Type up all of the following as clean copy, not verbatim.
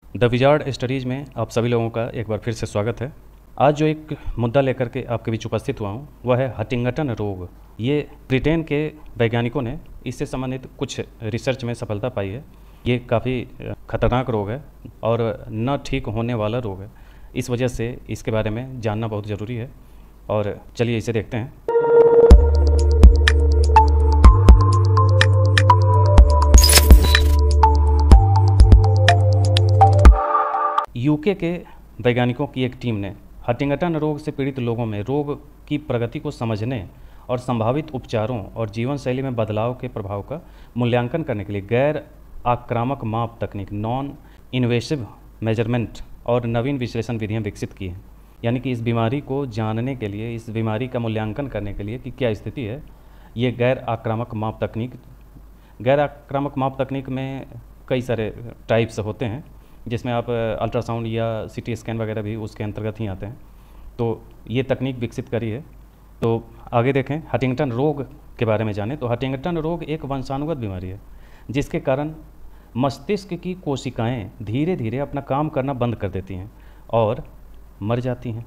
The wizard studies में आप सभी लोगों का एक बार फिर से स्वागत है। आज जो एक मुद्दा लेकर के आपके बीच उपस्थित हुआ हूँ वह है हंटिंगटन रोग। ये ब्रिटेन के वैज्ञानिकों ने इससे संबंधित कुछ रिसर्च में सफलता पाई है। ये काफ़ी खतरनाक रोग है और न ठीक होने वाला रोग है। इस वजह से इसके बारे में जानना बहुत ज़रूरी है और चलिए इसे देखते हैं। यूके के वैज्ञानिकों की एक टीम ने हंटिंगटन रोग से पीड़ित लोगों में रोग की प्रगति को समझने और संभावित उपचारों और जीवन शैली में बदलाव के प्रभाव का मूल्यांकन करने के लिए गैर आक्रामक माप तकनीक नॉन इन्वेसिव मेजरमेंट और नवीन विश्लेषण विधियां विकसित की हैं। यानी कि इस बीमारी को जानने के लिए, इस बीमारी का मूल्यांकन करने के लिए कि क्या स्थिति है, ये गैर आक्रामक माप तकनीक में कई सारे टाइप्स होते हैं, जिसमें आप अल्ट्रासाउंड या सीटी स्कैन वगैरह भी उसके अंतर्गत ही आते हैं। तो ये तकनीक विकसित करी है। तो आगे देखें, हंटिंगटन रोग के बारे में जानें। तो हंटिंगटन रोग एक वंशानुगत बीमारी है जिसके कारण मस्तिष्क की कोशिकाएं धीरे धीरे अपना काम करना बंद कर देती हैं और मर जाती हैं।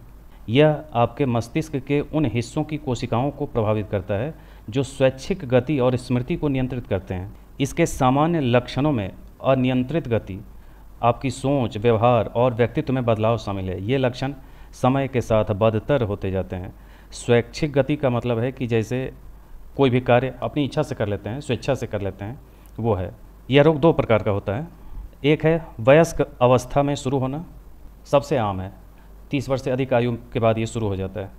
यह आपके मस्तिष्क के उन हिस्सों की कोशिकाओं को प्रभावित करता है जो स्वैच्छिक गति और स्मृति को नियंत्रित करते हैं। इसके सामान्य लक्षणों में अनियंत्रित गति, आपकी सोच, व्यवहार और व्यक्तित्व में बदलाव शामिल है। ये लक्षण समय के साथ बदतर होते जाते हैं। स्वैच्छिक गति का मतलब है कि जैसे कोई भी कार्य अपनी इच्छा से कर लेते हैं, स्वेच्छा से कर लेते हैं, वो है। यह रोग दो प्रकार का होता है। एक है वयस्क अवस्था में शुरू होना, सबसे आम है, 30 वर्ष से अधिक आयु के बाद ये शुरू हो जाता है।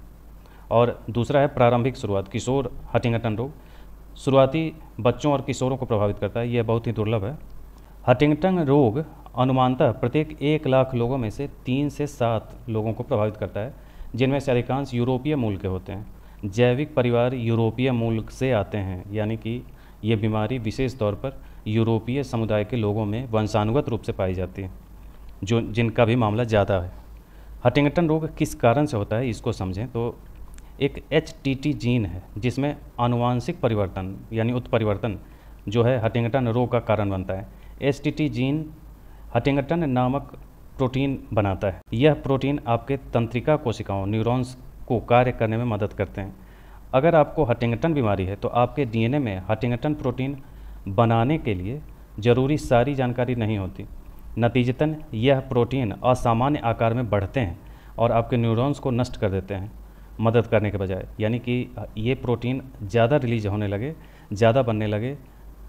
और दूसरा है प्रारंभिक शुरुआत, किशोर हंटिंगटन रोग शुरुआती बच्चों और किशोरों को प्रभावित करता है। यह बहुत ही दुर्लभ है। हंटिंगटन रोग अनुमानतः प्रत्येक 1 लाख लोगों में से 3 से 7 लोगों को प्रभावित करता है, जिनमें से अधिकांश यूरोपीय मूल के होते हैं। जैविक परिवार यूरोपीय मूल से आते हैं, यानी कि ये बीमारी विशेष तौर पर यूरोपीय समुदाय के लोगों में वंशानुगत रूप से पाई जाती है, जिनका भी मामला ज़्यादा है। हंटिंगटन रोग किस कारण से होता है इसको समझें। तो एक HTT जीन है जिसमें आनुवांशिक परिवर्तन यानी उत्परिवर्तन जो है हंटिंगटन रोग का कारण बनता है। HTT जीन हंटिंगटन नामक प्रोटीन बनाता है। यह प्रोटीन आपके तंत्रिका कोशिकाओं न्यूरॉन्स को कार्य करने में मदद करते हैं। अगर आपको हंटिंगटन बीमारी है तो आपके DNA में हंटिंगटन प्रोटीन बनाने के लिए ज़रूरी सारी जानकारी नहीं होती। नतीजतन यह प्रोटीन असामान्य आकार में बढ़ते हैं और आपके न्यूरॉन्स को नष्ट कर देते हैं मदद करने के बजाय। यानी कि ये प्रोटीन ज़्यादा रिलीज होने लगे, ज़्यादा बनने लगे,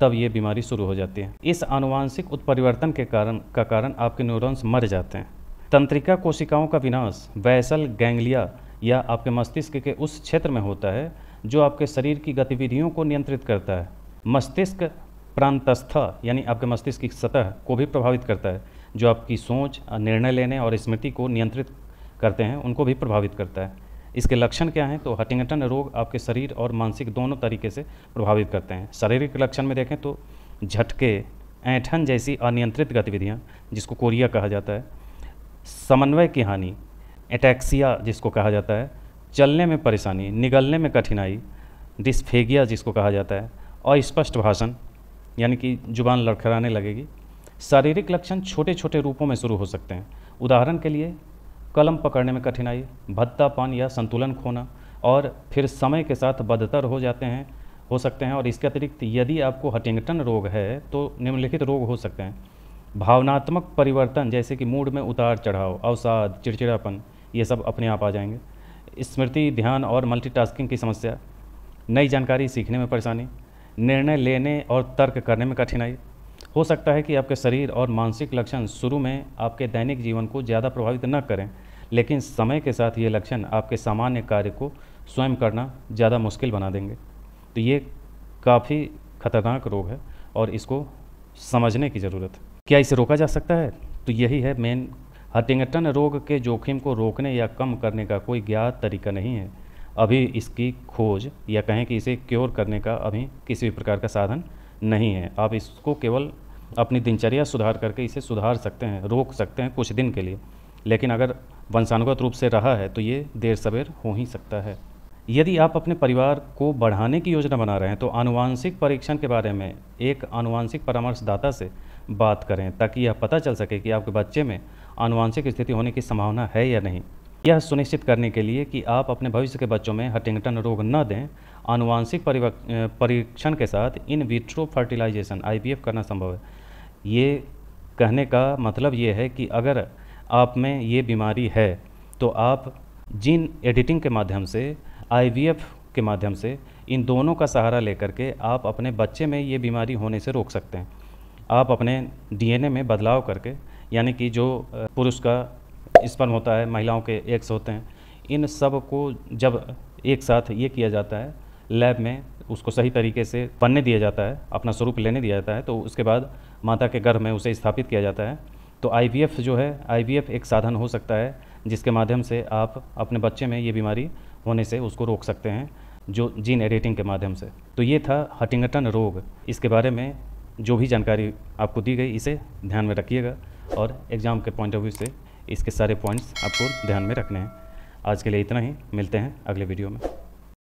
तब ये बीमारी शुरू हो जाती है। इस आनुवांशिक उत्परिवर्तन के कारण आपके न्यूरॉन्स मर जाते हैं। तंत्रिका कोशिकाओं का विनाश बेसल गैंग्लिया या आपके मस्तिष्क के उस क्षेत्र में होता है जो आपके शरीर की गतिविधियों को नियंत्रित करता है। मस्तिष्क प्रांतस्थ यानी आपके मस्तिष्क की सतह को भी प्रभावित करता है, जो आपकी सोच, निर्णय लेने और स्मृति को नियंत्रित करते हैं, उनको भी प्रभावित करता है। इसके लक्षण क्या हैं? तो हंटिंगटन रोग आपके शरीर और मानसिक दोनों तरीके से प्रभावित करते हैं। शारीरिक लक्षण में देखें तो झटके, ऐंठन जैसी अनियंत्रित गतिविधियां जिसको कोरिया कहा जाता है, समन्वय की हानि, एटैक्सिया जिसको कहा जाता है, चलने में परेशानी, निगलने में कठिनाई, डिस्फेगिया जिसको कहा जाता है, अस्पष्ट भाषण यानी कि जुबान लड़खड़ाने लगेगी। शारीरिक लक्षण छोटे छोटे रूपों में शुरू हो सकते हैं। उदाहरण के लिए कलम पकड़ने में कठिनाई, भद्दापन या संतुलन खोना, और फिर समय के साथ बदतर हो सकते हैं। और इसके अतिरिक्त यदि आपको हंटिंगटन रोग है तो निम्नलिखित रोग हो सकते हैं। भावनात्मक परिवर्तन जैसे कि मूड में उतार चढ़ाव, अवसाद, चिड़चिड़ापन, ये सब अपने आप आ जाएंगे। स्मृति, ध्यान और मल्टीटास्किंग की समस्या, नई जानकारी सीखने में परेशानी, निर्णय लेने और तर्क करने में कठिनाई। हो सकता है कि आपके शरीर और मानसिक लक्षण शुरू में आपके दैनिक जीवन को ज़्यादा प्रभावित न करें, लेकिन समय के साथ ये लक्षण आपके सामान्य कार्य को स्वयं करना ज़्यादा मुश्किल बना देंगे। तो ये काफ़ी खतरनाक रोग है और इसको समझने की ज़रूरत है। क्या इसे रोका जा सकता है? तो यही है मेन। हंटिंगटन रोग के जोखिम को रोकने या कम करने का कोई ज्ञात तरीका नहीं है। अभी इसकी खोज या कहें कि इसे क्योर करने का अभी किसी भी प्रकार का साधन नहीं है। आप इसको केवल अपनी दिनचर्या सुधार करके इसे सुधार सकते हैं, रोक सकते हैं कुछ दिन के लिए। लेकिन अगर वंशानुगत रूप से रहा है तो ये देर सवेर हो ही सकता है। यदि आप अपने परिवार को बढ़ाने की योजना बना रहे हैं तो आनुवांशिक परीक्षण के बारे में एक आनुवांशिक परामर्शदाता से बात करें, ताकि यह पता चल सके कि आपके बच्चे में आनुवांशिक स्थिति होने की संभावना है या नहीं। यह सुनिश्चित करने के लिए कि आप अपने भविष्य के बच्चों में हंटिंगटन रोग न दें, आनुवांशिक परीक्षण के साथ इन विट्रो फर्टिलाइजेशन IVF करना संभव है। ये कहने का मतलब ये है कि अगर आप में ये बीमारी है तो आप जीन एडिटिंग के माध्यम से, IVF के माध्यम से, इन दोनों का सहारा लेकर के आप अपने बच्चे में ये बीमारी होने से रोक सकते हैं। आप अपने DNA में बदलाव करके, यानी कि जो पुरुष का स्पर्म होता है, महिलाओं के एग्स होते हैं, इन सब को जब एक साथ ये किया जाता है लैब में, उसको सही तरीके से बनने दिया जाता है, अपना स्वरूप लेने दिया जाता है, तो उसके बाद माता के गर्भ में उसे स्थापित किया जाता है। तो IVF जो है, IVF एक साधन हो सकता है जिसके माध्यम से आप अपने बच्चे में ये बीमारी होने से उसको रोक सकते हैं, जो जीन एडिटिंग के माध्यम से। तो ये था हंटिंगटन रोग। इसके बारे में जो भी जानकारी आपको दी गई, इसे ध्यान में रखिएगा और एग्ज़ाम के पॉइंट ऑफ व्यू से इसके सारे पॉइंट्स आपको ध्यान में रखने हैं। आज के लिए इतना ही, मिलते हैं अगले वीडियो में।